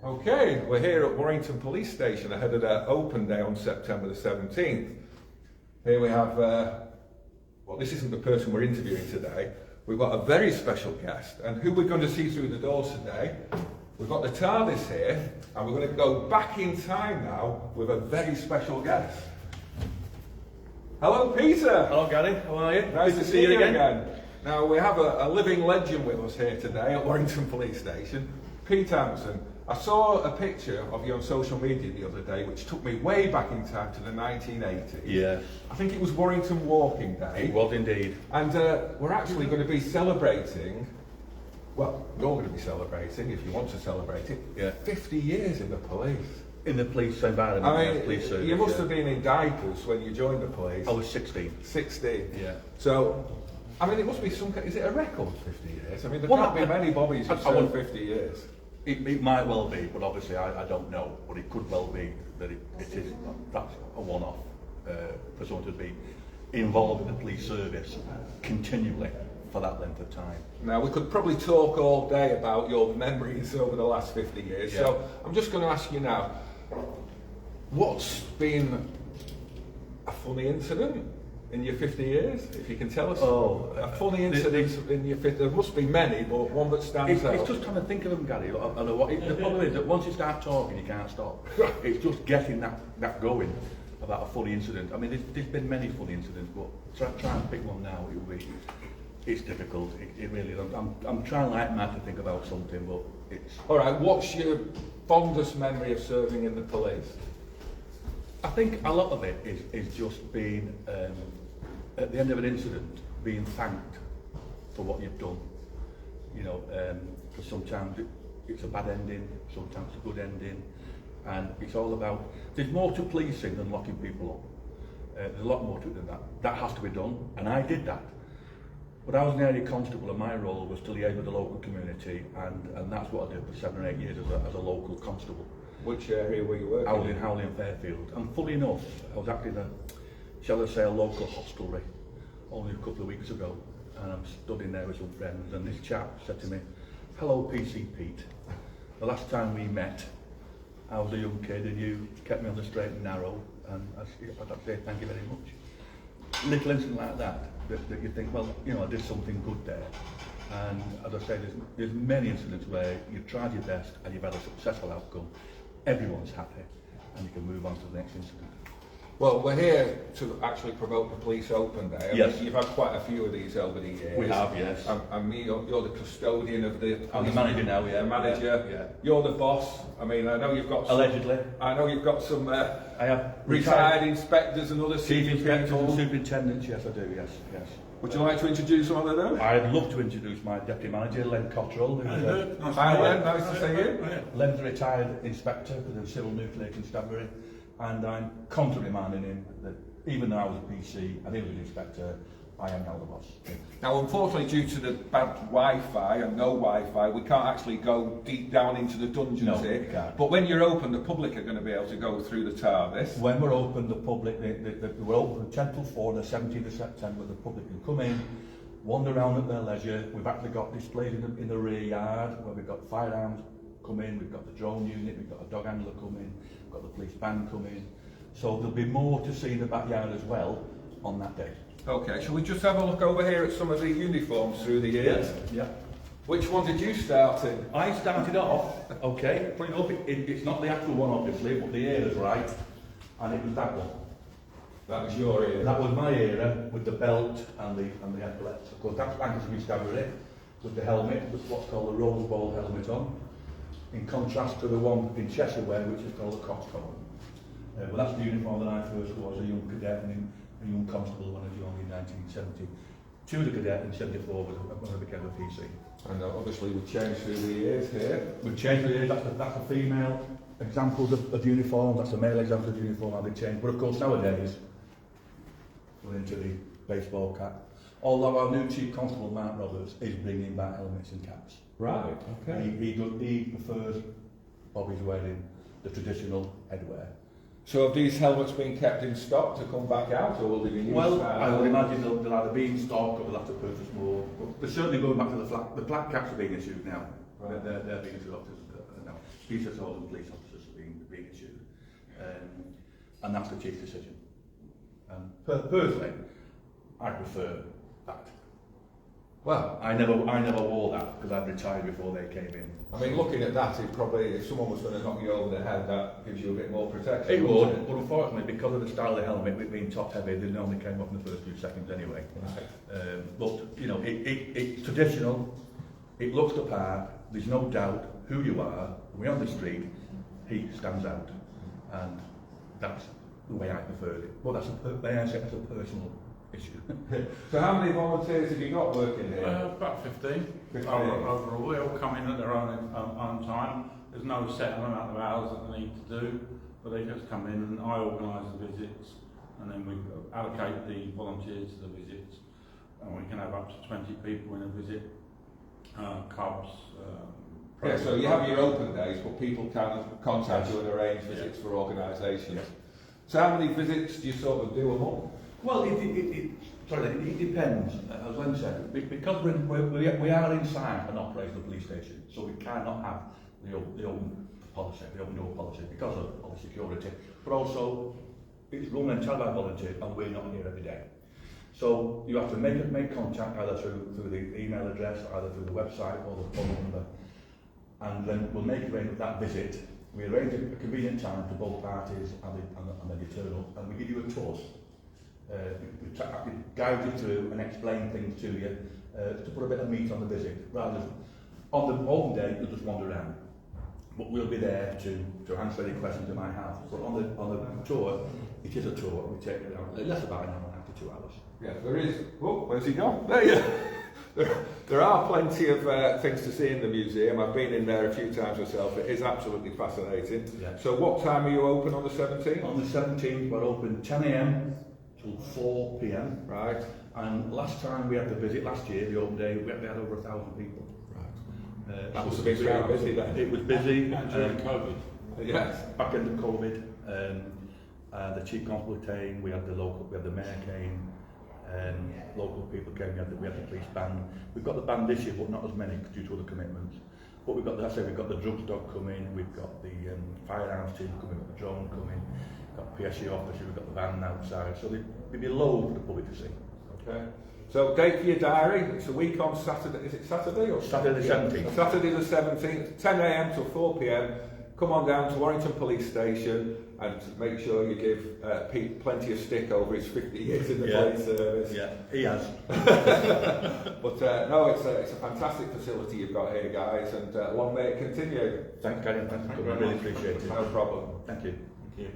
Okay, we're here at Warrington Police Station ahead of their open day on September the 17th. Here we have, well, this isn't the person we're interviewing today. We've got a very special guest, and who we're going to see through the doors today. We've got the TARDIS here, and we're going to go back in time now with a very special guest. Hello, Peter. Hello, Gary. How are you? Nice to see you again. Now, we have a living legend with us here today at Warrington Police Station, Pete Hampson. I saw a picture of you on social media the other day, which took me way back in time to the 1980s. Yeah. I think it was Warrington Walking Day. It was indeed. And we're actually going to be celebrating, well, you're going to be celebrating, if you want to celebrate it, Yeah. 50 years in the police. In the police environment, I mean, police service, you must have been in diapers when you joined the police. I was 16. 16. Yeah. So, I mean, it must be some, is it a record, 50 years? I mean, there Well, can't be many bobbies who I served wouldn't- 50 years. It might well be, but obviously I don't know. But it could well be that it is, that's a one-off for someone to be involved in the police service continually for that length of time. Now, we could probably talk all day about your memories over the last 50 years. Yeah. So, I'm just going to ask you now, what's been a funny incident in your 50 years, if you can tell us? Oh, a funny incident in your 50, there must be many, but one that stands out. It's just trying to think of them, Gary. I know what, the problem is that once you start talking, you can't stop. It's just getting that going about a funny incident. I mean, there's been many funny incidents, but try and pick one now. It's difficult. It really is. I'm trying like mad to think about something, but it's. All right, what's your fondest memory of serving in the police? I think a lot of it is just being, at the end of an incident, being thanked for what you've done. You know, because sometimes it's a bad ending, sometimes it's a good ending, and it's all about, there's more to policing than locking people up. There's a lot more to it than that. That has to be done, and I did that. But I was an area constable, and my role was to liaise with the local community, and that's what I did for 7 or 8 years as a local constable. Which area were you working I was in Howley and Fairfield, and fully enough, I was actually in shall I say, a local hostelry only a couple of weeks ago, and I'm studying there with some friends, and this chap said to me, "Hello, PC Pete. The last time we met, I was a young kid, and you kept me on the straight and narrow, and I'd like to say thank you very much." Little incident like that you think, well, you know, I did something good there. And as I say, there's many incidents where you've tried your best and you've had a successful outcome. Everyone's happy, and you can move on to the next incident. Well, we're here to actually promote the police open day. Yes. I mean, you've had quite a few of these over the years. We have, yes. And you're the custodian of the... I'm the manager now, yeah. The manager. Yeah. You're the boss. I mean, I know you've got... Allegedly. I know you've got some I have retired inspectors and other chief senior inspectors and people. superintendents, yes I do, yes. Would you like to introduce one of them? I'd love to introduce my deputy manager, Len Cottrell. Hi, Len. Nice to see you. Len's a retired inspector for the Civil Nuclear Constabulary, and I'm constantly reminding him that even though I was a PC and he was an inspector, I am now the boss. Now, unfortunately, due to the bad Wi-Fi and no Wi-Fi, we can't actually go deep down into the dungeons here. We can't. But when you're open, the public are going to be able to go through the TARDIS. When we're open, the public, we're open from 10 till 4 on the 17th of September. The public can come in, wander around at their leisure. We've actually got displays in the rear yard where we've got firearms come in, we've got the drone unit, we've got a dog handler come in, we've got the police band come in. So there'll be more to see in the backyard as well on that day. Okay, shall we just have a look over here at some of the uniforms through the years? Yeah. Which one did you start in? I started off, okay, putting up, it's not the actual one obviously, but the era's right, and it was that one. That was your era. That was my era, with the belt and the epaulets. Of course, that's Lancashire Constabulary, with the helmet, with what's called the Rose Bowl helmet on, in contrast to the one in Cheshire which is called the Coxcomb. Well, that's the uniform that I first wore as a young cadet and a young constable when I joined in 1970. To the cadet in 74 when I became a PC. And obviously we've changed through the years here. We've changed the years, that's a female example of uniform, that's a male example of uniform, how they changed. But of course nowadays, we're into the baseball cap. Although our new Chief Constable, Mark Roberts, is bringing back helmets and caps. Right, okay. He prefers Bobby's wearing the traditional headwear. So have these helmets been kept in stock to come back out, or will they be used? Well, I would imagine they'll either be in stock or we'll have to purchase more. But they're certainly going back to the flat caps are being issued now. Right. They're being issued up now. Speed to those and police officers are being issued. And that's the chief's decision. Personally, I prefer that. Well, I never wore that because I'd retired before they came in. I mean, looking at that, it probably, if someone was going to knock you over the head, that gives you a bit more protection. It would, but unfortunately, because of the style of the helmet, with being top heavy, they normally came off in the first 2 seconds anyway. Right. But you know, it's traditional. It looks the part. There's no doubt who you are. When we're on the street, he stands out, and that's the way I preferred it. But that's a personal issue. So how many volunteers have you got working here? About 15. Overall, they all come in at their own time. There's no set amount of hours that they need to do, but they just come in and I organise the visits, and then we allocate the volunteers to the visits, and we can have up to 20 people in a visit. Clubs. Yeah, so you have your open days, but people can contact you and arrange visits for organisations. Yes. So how many visits do you sort of do a month? Well, it depends. As Len said, because we are inside an operational police station, so we cannot have the open policy, the open door policy, because of the security. But also, it's run entirely by volunteers, and we're not here every day. So you have to make contact either through the email address, either through the website or the phone number, and then we'll make arrangements for that visit. We arrange a convenient time for both parties and then you turn up, and we give you a tour. We guide you through and explain things to you to put a bit of meat on the visit, rather than on the open day you'll just wander around. But we'll be there to answer any questions you might have. But on the tour, it is a tour. We take it out less about an hour and a half to 2 hours. Yeah, there is. Oh, where's he gone? There you There are plenty of things to see in the museum. I've been in there a few times myself. It is absolutely fascinating. Yeah. So what time are you open on the 17th? On the 17th, we're open 10 a.m. till 4 p.m. Right. And last time we had the visit, last year, the open day, we had over 1,000 people. Right. That must have been very busy then. It was busy. During COVID. Yes. Back end of COVID, the chief constable came, we had the mayor came, local people came, we had the police band. We've got the band this year, but not as many due to other commitments. But we've got the drugs dog coming, we've got the firearms team coming, we've got the drone coming, we've got PSU officers, we've got the band outside. So there'll be loads for the public to see. Okay. So date for your diary, it's a week on Saturday, is it Saturday or Saturday the 17th. Saturday the 17th, 10 a.m. till 4 p.m. Come on down to Warrington Police Station and make sure you give Pete plenty of stick over his 50 years in the police service. Yeah, he has. But no, it's a fantastic facility you've got here, guys, and long may it continue. Thanks, Gary. Thanks. I really appreciate it. No problem. Thank you. Thank you.